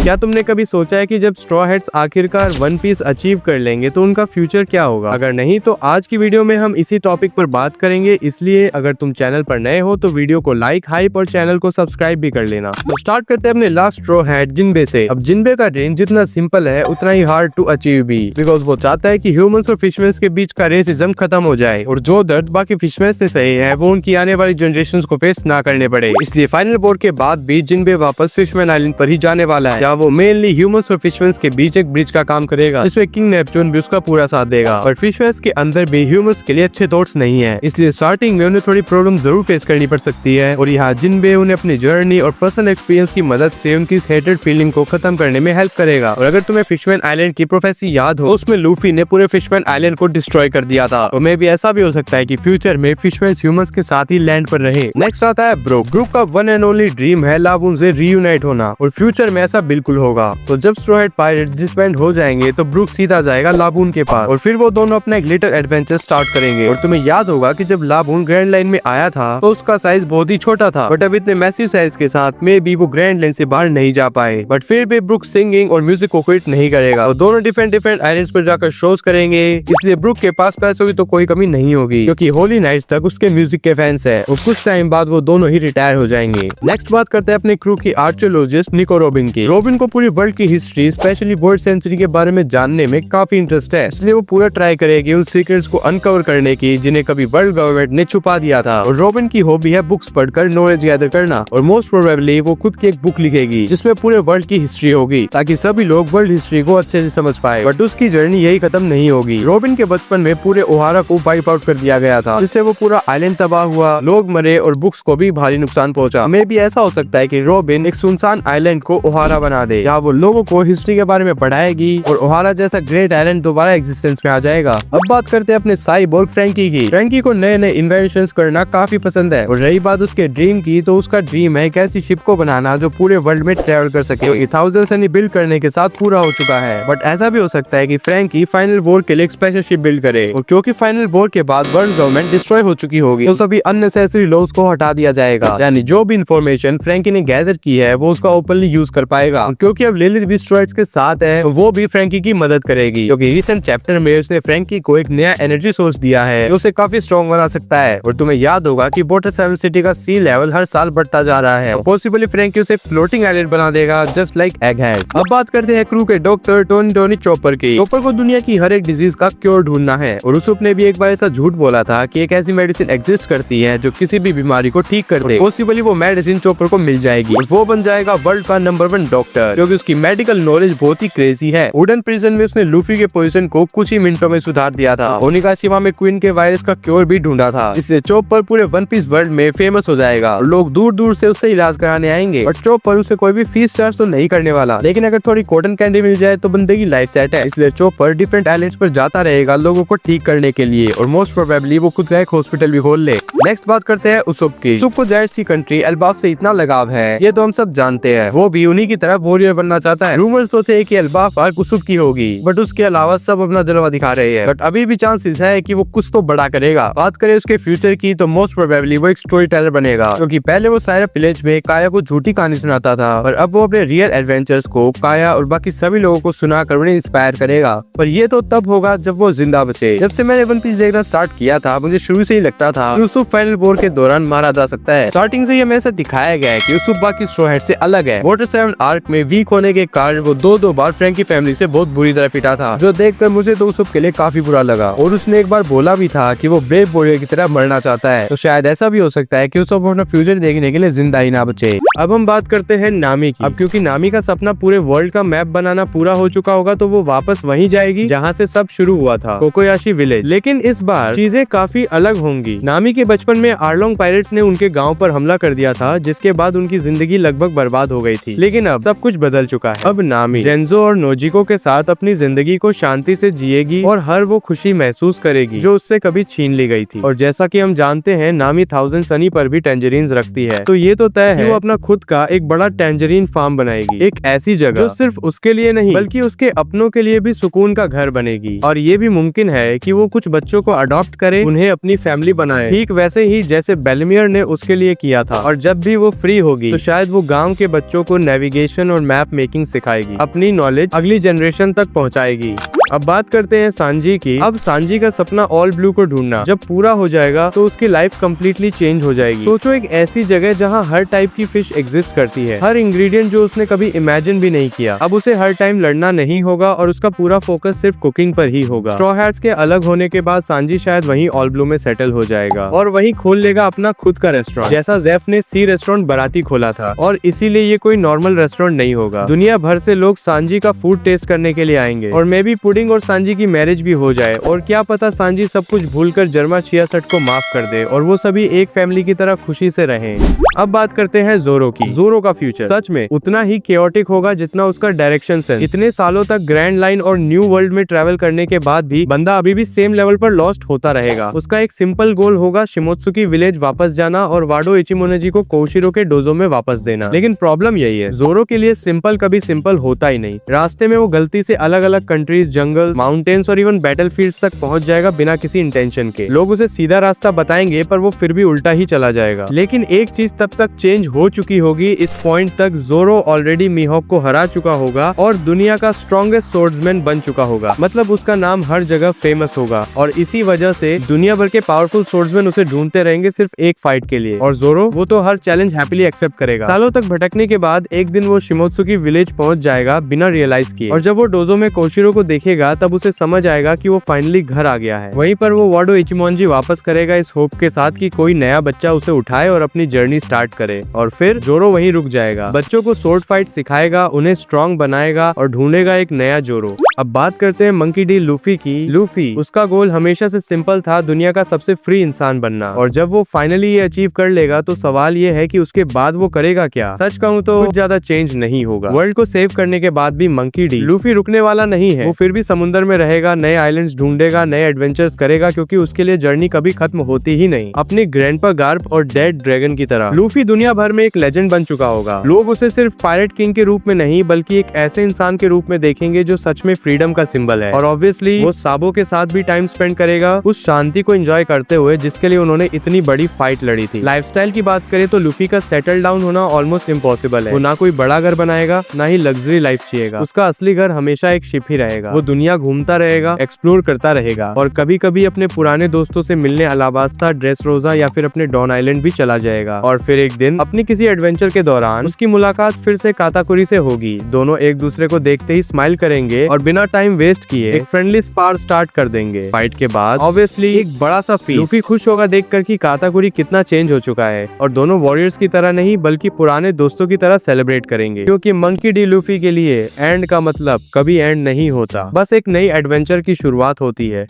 क्या तुमने कभी सोचा है कि जब स्ट्रॉ हैट्स आखिरकार वन पीस अचीव कर लेंगे तो उनका फ्यूचर क्या होगा? अगर नहीं तो आज की वीडियो में हम इसी टॉपिक पर बात करेंगे, इसलिए अगर तुम चैनल पर नए हो तो वीडियो को लाइक, हाइप और चैनल को सब्सक्राइब भी कर लेना। तो स्टार्ट करते हैं अपने लास्ट स्ट्रॉ हैट जिनबे से। अब जिनबे का ड्रीम जितना सिंपल है उतना ही हार्ड टू अचीव भी, बिकॉज वो चाहता है कि ह्यूमंस और फिशमैन्स के बीच का रेसिज्म खत्म हो जाए और जो दर्द बाकी फिशमैन्स से सही है वो उनकी आने वाली जनरेशन को फेस ना करने पड़े। इसलिए फाइनल बोर्ड के बाद भी जिनबे वापस फिशमैन आइलैंड पर ही जाने वाला है, जहाँ वो मेनली ह्यूमंस और फिशमैन्स के बीच एक ब्रिज का काम करेगा, जिसमें किंग नेपच्यून भी उसका पूरा साथ देगा। और फिशमैन्स के अंदर भी ह्यूमंस के लिए अच्छे थॉट्स नहीं है, इसलिए स्टार्टिंग में उन्हें थोड़ी प्रॉब्लम जरूर फेस करनी पड़ सकती है। और यहाँ जिनबे उन्हें अपनी जर्नी और पर्सनल एक्सपीरियंस की मदद से उनकी इस हेटेड फीलिंग को खत्म करने में हेल्प करेगा। और अगर तुम्हें फिशमैन आइलैंड की प्रोफेसी याद हो, उसमें लूफी ने पूरे फिशमैन आइलैंड को डिस्ट्रॉय कर दिया था। और मे भी ऐसा भी हो सकता है कि फ्यूचर में फिशमैन्स ह्यूमंस के साथ ही लैंड पर रहे। नेक्स्ट आता है ब्रूक। ब्रूक का वन एंड ओनली ड्रीम है लाबून से रीयूनाइट होना, और फ्यूचर में ऐसा बिल्कुल होगा। तो जब स्ट्रॉ हैट पायरेट डिसबैंड हो जाएंगे तो ब्रूक सीधा जाएगा लाबून के पास और फिर वो दोनों अपना एक लिटिल एडवेंचर स्टार्ट करेंगे। और तुम्हें याद होगा कि जब लाबून ग्रैंड लाइन में आया था तो उसका साइज बहुत ही छोटा था, बट अब इतने मैसिव साइज के साथ में भी वो ग्रैंड लाइन से बाहर नहीं जा पाए। बट फिर भी ब्रूक सिंगिंग और म्यूजिक को क्विट नहीं करेगा और दोनों डिफरेंट आइलैंड्स पर जाकर शोज करेंगे। इसलिए ब्रूक के पास पैसों की तो कोई कमी नहीं होगी, क्योंकि होली नाइट्स तक उसके म्यूजिक के फैंस है और कुछ टाइम बाद वो दोनों ही रिटायर हो जाएंगे। नेक्स्ट बात करते हैं अपने क्रू की आर्चोलॉजिस्ट निको रोबिन की। रोबिन को पूरी वर्ल्ड की हिस्ट्री स्पेशली वर्ल्ड सेंचुरी के बारे में जानने में काफी इंटरेस्ट है, इसलिए वो पूरा ट्राई करेगी उन सीक्रेट्स को अनकवर करने की जिन्हें कभी वर्ल्ड गवर्नमेंट ने छुपा दिया था। और रोबिन की हॉबी है बुक्स पढ़कर नॉलेज गैदर करना, और मोस्ट प्रोबेबली वो खुद की एक बुक लिखेगी जिसमें पूरे वर्ल्ड की हिस्ट्री होगी, ताकि सभी लोग वर्ल्ड हिस्ट्री को अच्छे से समझ पाए। बट उसकी जर्नी यही खत्म नहीं होगी। रोबिन के बचपन में पूरे ओहारा को वाइप आउट कर दिया गया था, जिससे वो पूरा आइलैंड तबाह हुआ, लोग मरे और बुक्स को भी भारी नुकसान पहुंचा। मे भी ऐसा हो सकता है कि रोबिन एक सुनसान आइलैंड को ओहारा बना दे, जहाँ वो लोगों को हिस्ट्री के बारे में पढ़ाएगी और ओहारा जैसा ग्रेट आइलैंड दोबारा एग्जिस्टेंस में आ जाएगा। अब बात करते हैं अपने साइबोर्ग फ्रैंकी की। फ्रैंकी को नए नए इन्वेंशंस करना काफी पसंद है, और रही बात उसके ड्रीम की, तो उसका ड्रीम है एक ऐसी शिप को बनाना जो पूरे वर्ल्ड में ट्रेवल कर सके। 1000 सनी बिल्ड करने के साथ पूरा हो चुका है, बट ऐसा भी हो सकता है कि फ्रैंकी फाइनल वॉर के लिए एक स्पेशल शिप बिल्ड करे, और क्योंकि फाइनल वॉर के बाद वर्ल्ड गवर्नमेंट डिस्ट्रॉय हो चुकी होगी तो सभी अननेसेसरी लॉज को हटा दिया जाएगा, यानी जो भी इंफॉर्मेशन फ्रैंकी ने गैदर की है वो उसका ओपनली यूज कर पाएगा। और क्योंकि अब लिलिथ भी स्ट्रॉ हैट्स के साथ है तो वो भी फ्रैंकी की मदद करेगी, क्योंकि रिसेंट चैप्टर में उसने फ्रैंकी को एक नया एनर्जी सोर्स दिया है जो उसे काफी स्ट्रॉन्ग बना सकता है। और तुम्हें याद होगा कि वाटर 7 सिटी का सी लेवल हर साल बढ़ता जा रहा है, पॉसिबली फ्रैंकी उसे फ्लोटिंग आइलैंड बना देगा जस्ट लाइक एगहेड। अब बात करते हैं क्रू के डॉक्टर टोनी चॉपर की। चॉपर को दुनिया की हर एक डिजीज का क्योर ढूंढना है, और उसुप ने भी एक बार ऐसा झूठ बोला था कि एक ऐसी मेडिसिन एग्जिस्ट करती है जो किसी भी बीमारी को ठीक कर दे। पॉसिबली वो मेडिसिन चॉपर को मिल जाएगी और वो बन जाएगा वर्ल्ड का नंबर 1 डॉक्टर, क्योंकि उसकी मेडिकल नॉलेज बहुत ही क्रेजी है। वुडन प्रिजन में उसने लूफी के पोजीशन को कुछ ही मिनटों में सुधार दिया था। ओनिगाशिमा में क्वीन के वायरस का क्योर भी ढूंढा था, इसलिए चॉपर पूरे वन पीस वर्ल्ड में फेमस हो जाएगा और लोग दूर दूर से उससे इलाज कराने आएंगे। बट चॉपर उसे कोई भी फीस चार्ज तो नहीं करने वाला, लेकिन अगर थोड़ी कॉटन कैंडी मिल जाए तो बंदे की लाइफ सेट है। इसलिए चॉपर डिफरेंट आइलैंड्स पर जाता रहेगा लोगों को ठीक करने के लिए, और मोस्ट प्रोबेबली वो खुद का एक हॉस्पिटल भी खोल ले। नेक्स्ट बात करते हैं उसुप की। उसुप को जायंट्स की कंट्री एल्बाफ से इतना लगाव है, ये तो हम सब जानते हैं। वो भी उन्हीं की तरह वॉरियर बनना चाहता है। रूमर्स तो थे कि एल्बाफ आर्क उसुप की होगी, बट उसके अलावा सब अपना जलवा दिखा रहे हैं। बट अभी भी चांसेस है कि वो कुछ तो बड़ा करेगा। बात करें उसके फ्यूचर की तो मोस्ट प्रोबेबली वो एक स्टोरी टेलर बनेगा, क्योंकि पहले वो सायरप विलेज में काया को झूठी कहानी सुनाता था, और अब वो अपने रियल एडवेंचर्स को काया और बाकी सभी लोगों को सुनाकर उन्हें इंस्पायर करेगा। पर ये तो तब होगा जब वो जिंदा बचे। जब से मैंने वन पीस देखना स्टार्ट किया था मुझे शुरू से ही लगता था कि उसुप फाइनल वॉर के दौरान मारा जा सकता है। स्टार्टिंग से ही हमें ऐसा दिखाया गया है कि उसुप बाकी स्ट्रॉ हैट्स से अलग है। वाटर 7 आर्क में वीक होने के कारण वो दो बार फ्रैंकी फैमिली से बहुत बुरी तरह पिटा था, जो देखकर मुझे तो उसुप के लिए काफी बुरा लगा। और उसने एक बार बोला भी था कि वो ब्रेव वॉरियर की तरह मरना चाहता है, तो शायद ऐसा भी हो सकता है कि उसुप अपना फ्यूचर देखने के लिए जिंदा ही ना बचे। अब हम बात करते हैं नामी की। अब क्योंकि नामी का सपना पूरे वर्ल्ड का मैप बनाना पूरा हो चुका होगा तो वो वापस वहीं जाएगी जहाँ से सब शुरू हुआ था, कोकोयाशी विलेज। लेकिन इस बार चीजें काफी अलग होंगी। नामी के बचपन में आर्लोंग पायरेट्स ने उनके गांव पर हमला कर दिया था, जिसके बाद उनकी जिंदगी लगभग बर्बाद हो गई थी। लेकिन अब सब कुछ बदल चुका है। अब नामी जेंजो और नोजिको के साथ अपनी जिंदगी को शांति से जिएगी और हर वो खुशी महसूस करेगी जो उससे कभी छीन ली गई थी। और जैसा कि हम जानते हैं नामी 1000 सनी पर भी टेंजरीन्स रखती है, तो ये तो तय है वो अपना खुद का एक बड़ा टेंजरीन फार्म बनाएगी, एक ऐसी जगह जो सिर्फ उसके लिए नहीं बल्कि उसके अपनों के लिए भी सुकून का घर बनेगी। और ये भी मुमकिन है कि वो कुछ बच्चों को अडॉप्ट करे, उन्हें अपनी फैमिली बनाए, ठीक वैसे ही जैसे बेलमियर ने उसके लिए किया था। और जब भी वो फ्री होगी तो शायद वो गांव के बच्चों को नेविगेशन और मैप मेकिंग सिखाएगी, अपनी नॉलेज अगली जनरेशन तक पहुंचाएगी। अब बात करते हैं सांजी की। अब सांजी का सपना ऑल ब्लू को ढूंढना जब पूरा हो जाएगा तो उसकी लाइफ कम्प्लीटली चेंज हो जाएगी। सोचो एक ऐसी जगह जहाँ हर टाइप की फिश एग्जिस्ट करती है, हर इंग्रेडिएंट जो उसने कभी इमेजिन भी नहीं किया। अब उसे हर टाइम लड़ना नहीं होगा और उसका पूरा फोकस सिर्फ कुकिंग पर ही होगा। स्ट्रॉ हैट्स के अलग होने के बाद सांजी शायद वहीं ऑल ब्लू में सेटल हो जाएगा और वहीं खोल लेगा अपना खुद का रेस्टोरेंट, जैसा जेफ ने सी रेस्टोरेंट बराती खोला था। और इसीलिए ये कोई नॉर्मल रेस्टोरेंट नहीं होगा, दुनिया भर से लोग सांजी का फूड टेस्ट करने के लिए आएंगे और मे बी पुडिंग और सांजी की मैरिज भी हो जाए। और क्या पता सांजी सब कुछ भूलकर जर्मा 66 को माफ कर दे और वो सभी एक फैमिली की तरह खुशी से रहें। अब बात करते हैं जोरो की। जोरो का फ्यूचर सच में उतना ही केओटिक होगा जितना उसका डायरेक्शन सेंस। इतने सालों तक ग्रैंड लाइन और न्यू वर्ल्ड में ट्रैवल करने के बाद भी बंदा अभी भी सेम लेवल पर लॉस्ट होता रहेगा। उसका एक सिंपल गोल होगा शिमोत्सुकी विलेज वापस जाना और वाडो इचिमोनेजी को कोशिरो के डोजो में वापस देना। लेकिन प्रॉब्लम यही है, जोरो के लिए सिंपल कभी सिंपल होता ही नहीं। रास्ते में वो गलती से अलग अलग कंट्रीज, जंगल, माउंटेन्स और इवन बैटलफील्ड्स तक पहुंच जाएगा बिना किसी इंटेंशन के। लोग उसे सीधा रास्ता बताएंगे पर वो फिर भी उल्टा ही चला जाएगा। लेकिन एक चीज तब तक चेंज हो चुकी होगी, इस पॉइंट तक जोरो ऑलरेडी मीहॉक को हरा चुका होगा और दुनिया का स्ट्रॉन्गेस्ट सोर्ड्समैन बन चुका होगा। मतलब उसका नाम हर जगह फेमस होगा और इसी वजह से दुनिया भर के पावरफुल सोर्ड्समैन उसे ढूंढते रहेंगे सिर्फ एक फाइट के लिए। और जोरो वो तो हर चैलेंज हैप्पीली एक्सेप्ट करेगा। सालों तक भटकने के बाद एक दिन वो शिमोत्सुकी विलेज पहुंच जाएगा बिना रियलाइज किए। और जब वो डोजो में कोशिरो को देखेगा तब उसे समझ आएगा कि वो फाइनली घर आ गया है। वहीं पर वो वाडो इचिमोनजी वापस करेगा इस होप के साथ कि कोई नया बच्चा उसे उठाए और अपनी जर्नी स्टार्ट करे। और फिर जोरो वहीं रुक जाएगा, बच्चों को सोर्ड फाइट सिखाएगा, उन्हें स्ट्रॉन्ग बनाएगा और ढूंढेगा एक नया जोरो। अब बात करते हैं मंकी डी लूफी की। लूफी उसका गोल हमेशा से सिंपल था, दुनिया का सबसे फ्री इंसान बनना। और जब वो फाइनली ये अचीव कर लेगा तो सवाल ये है कि उसके बाद वो करेगा क्या। सच कहूँ तो कुछ ज्यादा चेंज नहीं होगा। वर्ल्ड को सेव करने के बाद भी मंकी डी लूफी रुकने वाला नहीं है। वो फिर भी समुद्र में रहेगा, नए आइलैंड्स ढूंढेगा, नए एडवेंचर्स करेगा, क्योंकि उसके लिए जर्नी कभी खत्म होती ही नहीं। अपने ग्रैंडपा गार्प और डेड ड्रैगन की तरह लूफी दुनिया भर में एक लेजेंड बन चुका होगा। लोग उसे सिर्फ पायरेट किंग के रूप में नहीं बल्कि एक ऐसे इंसान के रूप में देखेंगे जो सच में फ्रीडम का सिंबल है। और ऑब्वियसली वो साबो के साथ भी टाइम स्पेंड करेगा, उस शांति को एंजॉय करते हुए जिसके लिए उन्होंने इतनी बड़ी फाइट लड़ी थी। लाइफस्टाइल की बात करें तो लूफी का सेटल डाउन होना ऑलमोस्ट इम्पॉसिबल है। वो ना कोई बड़ा घर बनाएगा, ना ही लग्जरी लाइफ जिएगा। उसका असली घर हमेशा एक शिप ही रहेगा। वो दुनिया घूमता रहेगा, एक्सप्लोर करता रहेगा और कभी कभी अपने पुराने दोस्तों से मिलने अलाबास्ता, ड्रेस रोजा या फिर अपने डॉन आइलैंड भी चला जाएगा। और फिर एक दिन अपनी किसी एडवेंचर के दौरान उसकी मुलाकात फिर से काताकुरी से होगी। दोनों एक दूसरे को देखते ही स्माइल करेंगे और बिना टाइम वेस्ट किए एक फ्रेंडली स्पार स्टार्ट कर देंगे। फाइट के बाद ऑब्वियसली एक बड़ा सा फीस्ट। लूफी खुश होगा देखकर कि काताकुरी कितना चेंज हो चुका है और दोनों वॉरियर्स की तरह नहीं बल्कि पुराने दोस्तों की तरह सेलिब्रेट करेंगे, क्योंकि मंकी डी लूफी के लिए एंड का मतलब कभी एंड नहीं होता, बस एक नई एडवेंचर की शुरुआत होती है।